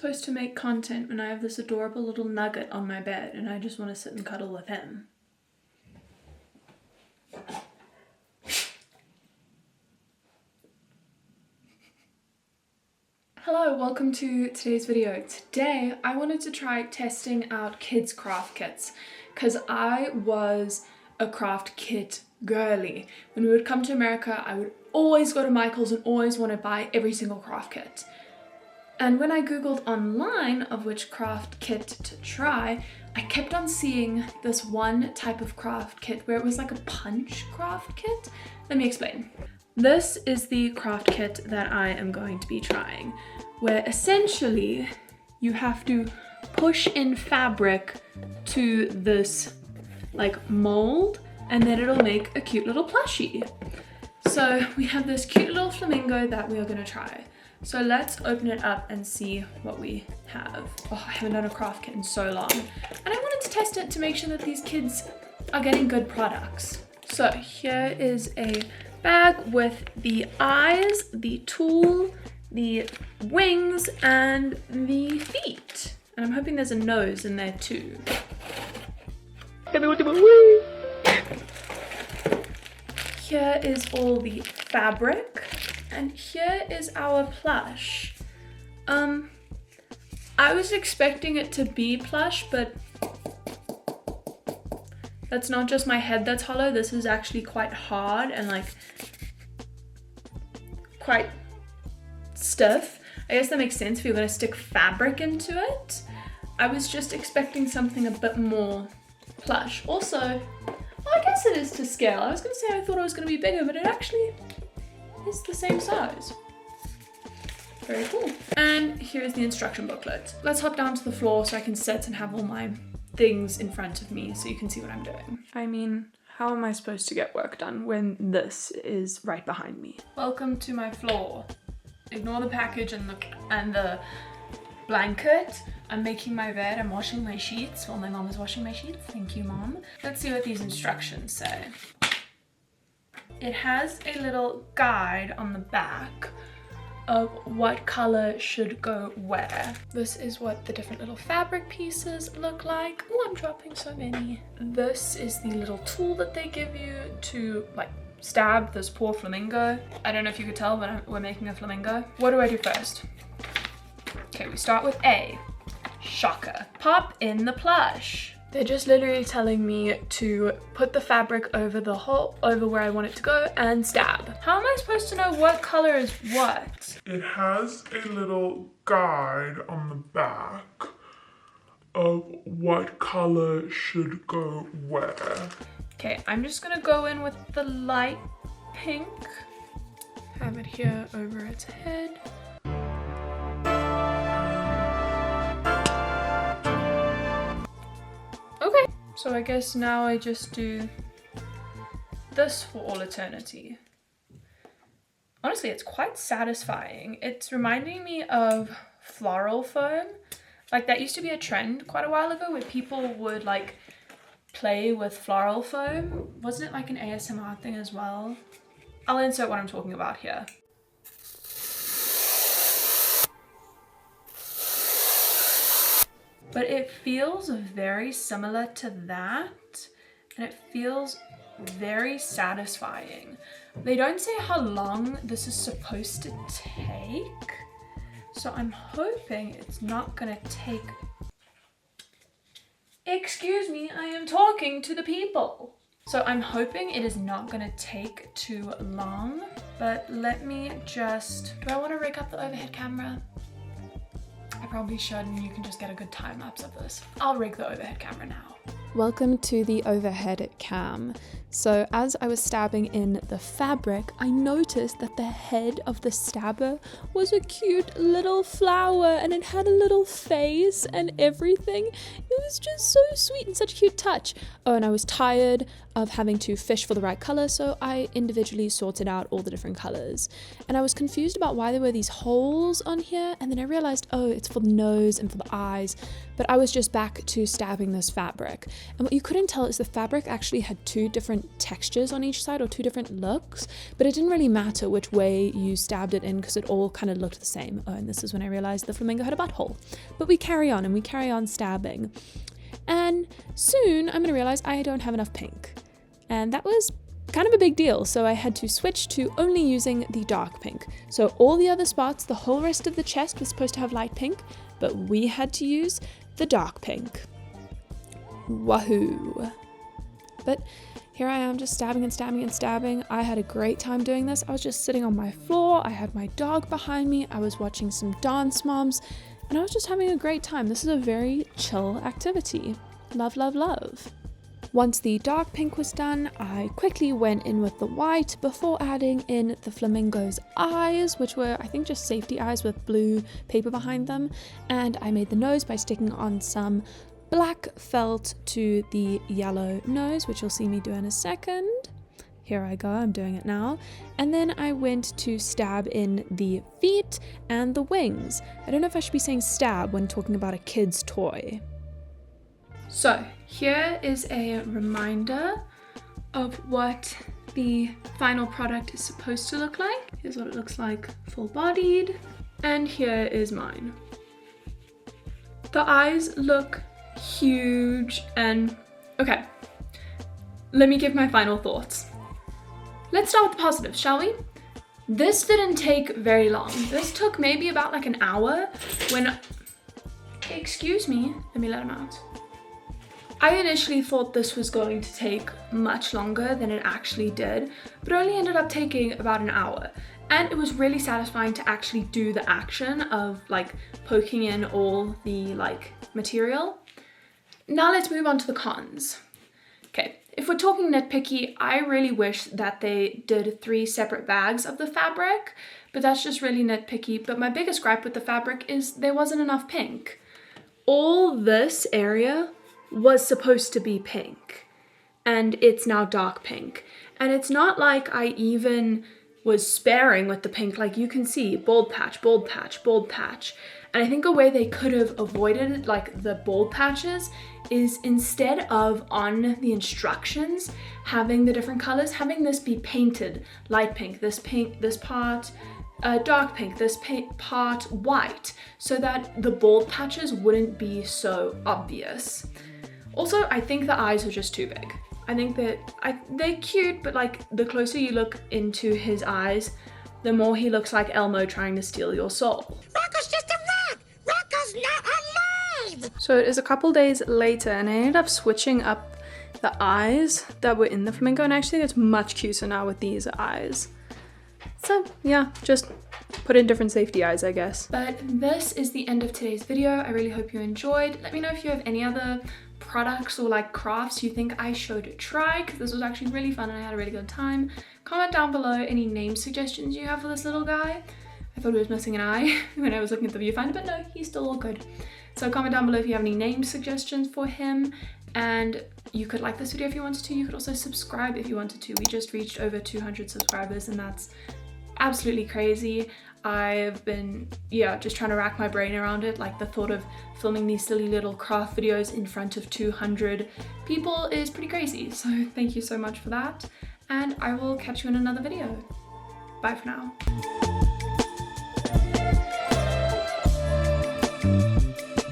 supposed to make content when I have this adorable little nugget on my bed and I just want to sit and cuddle with him? Hello, welcome to today's video. Today I wanted to try testing out kids craft kits because I was a craft kit girly. When we would come to America, I would always go to Michael's and always want to buy every single craft kit. And when I googled online of which craft kit to try, I kept on seeing this one type of craft kit where it was like a punch craft kit. Let me explain. This is the craft kit that I am going to be trying, where essentially you have to push in fabric to this like mold and then it'll make a cute little plushie. So we have this cute little flamingo that we are going to try. So let's open it up and see what we have. Oh, I haven't done a craft kit in so long. And I wanted to test it to make sure that these kids are getting good products. So here is a bag with the eyes, the tool, the wings, and the feet. And I'm hoping there's a nose in there too. Here is all the fabric. And here is our plush. I was expecting it to be plush, but that's not just my head that's hollow. This is actually quite hard and like quite stiff. I guess that makes sense if you're gonna stick fabric into it. I was just expecting something a bit more plush. Also, well, I guess it is to scale. I was gonna say I thought it was gonna be bigger, but it actually is the same size. Very cool. And here is the instruction booklet. Let's hop down to the floor so I can sit and have all my things in front of me so you can see what I'm doing. I mean, how am I supposed to get work done when this is right behind me? Welcome to my floor. Ignore the package and the blanket. I'm making my bed. I'm washing my sheets while my mom is washing my sheets. Thank you, Mom. Let's see what these instructions say. It has a little guide on the back of what color should go where. This is what the different little fabric pieces look like. Oh, I'm dropping so many. This is the little tool that they give you to like stab this poor flamingo. I don't know if you could tell, but we're making a flamingo. What do I do first? Okay, we start with A. Shocker. Pop in the plush. They're just literally telling me to put the fabric over the hole, over where I want it to go, and stab. How am I supposed to know what color is what? It has a little guide on the back of what color should go where. Okay, I'm just gonna go in with the light pink. Have it here over its head. Okay, so I guess now I just do this for all eternity. Honestly, it's quite satisfying. It's reminding me of floral foam. Like that used to be a trend quite a while ago where people would like play with floral foam. Wasn't it like an ASMR thing as well? I'll insert what I'm talking about here. But it feels very similar to that, and it feels very satisfying. They don't say how long this is supposed to take, so I'm hoping it's not gonna take... Excuse me, I am talking to the people. So I'm hoping it is not gonna take too long, but let me just... Do I wanna rig up the overhead camera? I probably should, and you can just get a good time lapse of this. I'll rig the overhead camera now. Welcome to the overhead cam. So as I was stabbing in the fabric, I noticed that the head of the stabber was a cute little flower and it had a little face and everything. It was just so sweet and such a cute touch. Oh, and I was tired of having to fish for the right color, so I individually sorted out all the different colors. And I was confused about why there were these holes on here, and then I realized, oh, it's for the nose and for the eyes. But I was just back to stabbing this fabric. And what you couldn't tell is the fabric actually had two different textures on each side, or two different looks, but it didn't really matter which way you stabbed it in because it all kind of looked the same. Oh, and this is when I realized the flamingo had a butthole. But we carry on, and we carry on stabbing. And soon I'm gonna realize I don't have enough pink. And that was kind of a big deal, so I had to switch to only using the dark pink. So all the other spots, the whole rest of the chest was supposed to have light pink, but we had to use the dark pink. Wahoo. But here I am just stabbing and stabbing and stabbing. I had a great time doing this. I was just sitting on my floor, I had my dog behind me, I was watching some Dance Moms, and I was just having a great time. This is a very chill activity. Love, love, love. Once the dark pink was done, I quickly went in with the white before adding in the flamingo's eyes, which were, I think, just safety eyes with blue paper behind them. And I made the nose by sticking on some black felt to the yellow nose, which you'll see me do in a second. Here I go, I'm doing it now. And then I went to stab in the feet and the wings. I don't know if I should be saying stab when talking about a kid's toy. So here is a reminder of what the final product is supposed to look like. Here's what it looks like full-bodied, and here is mine. The eyes look huge, and okay, let me give my final thoughts. Let's start with the positives, shall we? This didn't take very long. This took maybe about like an hour when, excuse me, let me let him out. I initially thought this was going to take much longer than it actually did, but it only ended up taking about an hour. And it was really satisfying to actually do the action of like poking in all the like material. Now let's move on to the cons. Okay, if we're talking nitpicky, I really wish that they did 3 separate bags of the fabric, but that's just really nitpicky. But my biggest gripe with the fabric is there wasn't enough pink. All this area was supposed to be pink, and it's now dark pink. And it's not like I even was sparing with the pink. Like you can see bold patch, bold patch, bold patch. And I think a way they could have avoided like the bold patches is instead of on the instructions having the different colors, having this be painted light pink, this part dark pink, this part white, so that the bold patches wouldn't be so obvious. Also, I think the eyes are just too big. I think that they're cute, but like the closer you look into his eyes, the more he looks like Elmo trying to steal your soul. Rocco's just a rock! Rocco's not alive! So it is a couple days later, and I ended up switching up the eyes that were in the flamingo, and actually it's much cuter now with these eyes. So yeah, just put in different safety eyes, I guess. But this is the end of today's video. I really hope you enjoyed. Let me know if you have any other products or like crafts you think I should try, because this was actually really fun and I had a really good time. Comment down below any name suggestions you have for this little guy. I thought he was missing an eye when I was looking at the viewfinder, but no, he's still all good. So comment down below if you have any name suggestions for him, and you could like this video if you wanted to. You could also subscribe if you wanted to. We just reached over 200 subscribers, and that's absolutely crazy. I've been, just trying to rack my brain around it. Like the thought of filming these silly little craft videos in front of 200 people is pretty crazy. So thank you so much for that. And I will catch you in another video. Bye for now.